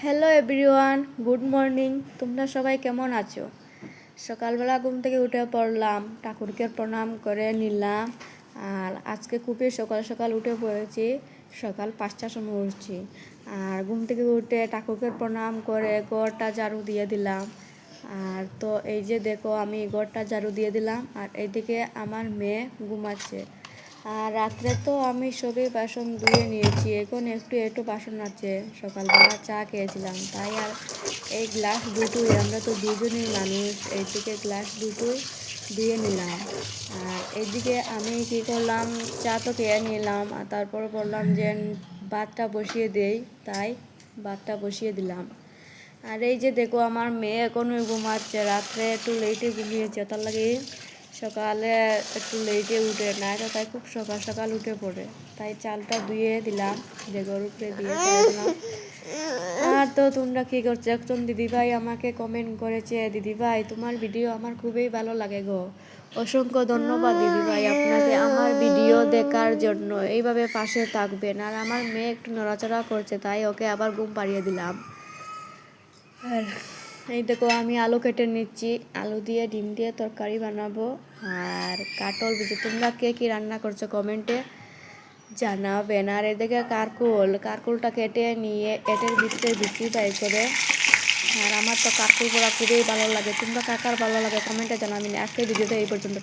Hello everyone, good morning. তোমরা সবাই কেমন আছো? সকালবেলা ঘুম থেকে উঠে পড়লাম, ঠাকুরকে প্রণাম করে নিলাম। আর আজকে খুবই সকাল সকাল উঠে পড়েছি, সকাল 5টার সময় উঠছি। আর ঘুম থেকে উঠে ঠাকুরকে প্রণাম করে ঘরটা ঝাড়ু দিয়ে দিলাম। আর তো এই যে দেখো, আমি ঘরটা ঝাড়ু দিয়ে দিলাম, আর এইদিকে আমার মেয়ে ঘুমাচ্ছে। আর রাত্রে তো আমি সবই বাসন ধুয়ে নিয়েছি, এখন একটু একটু বাসন আছে। সকালবেলা চা খেয়েছিলাম, তাই আর এই গ্লাস দুটোই, আমরা তো দুজনেই মানুষ, এইদিকে গ্লাস দুটোই ধুয়ে নিলাম। আর এইদিকে আমি কি করলাম, চা তো খেয়ে নিলাম, আর তারপর বললাম যে ভাতটা বসিয়ে দেই, তাই ভাতটা বসিয়ে দিলাম। আর এই যে দেখো, আমার মেয়ে এখনই ঘুমাচ্ছে, রাত্রে একটু লেটে ঘুমিয়েছে, তার লাগে সকালে একটু লেটে উঠে না, তো তাই খুব সকাল সকাল উঠে পড়ে। তাই চালটা ধুয়ে দিলাম, যে গরু উপরে দিয়ে দিলাম। আর তো তোমরা কী করছো? একজন দিদিভাই আমাকে কমেন্ট করেছে, দিদিভাই তোমার ভিডিও আমার খুবই ভালো লাগে গো। অসংখ্য ধন্যবাদ দিদিভাই আপনাকে আমার ভিডিও দেখার জন্য। এইভাবে পাশে থাকবেন। আর আমার মেয়ে একটু নড়াচড়া করছে, তাই ওকে আবার ঘুম পাড়িয়ে দিলাম। আর এই দেখো, আমি আলু কেটে নিচ্ছি, আলু দিয়ে ডিম দিয়ে তরকারি বানাবো। আর কাটল ভেজে, তোমরা কে কী রান্না করছো কমেন্টে জানাবেন। আর এদিকে কারকুলটা কেটে নিয়ে এটার ভিতরে বিচি বাই করে। আর আমার তো কারকুল করা খুবই ভালো লাগে, তোমরা কার কার ভালো লাগে কমেন্টে জানাবেন। আজকের ভিডিওটা এই পর্যন্ত।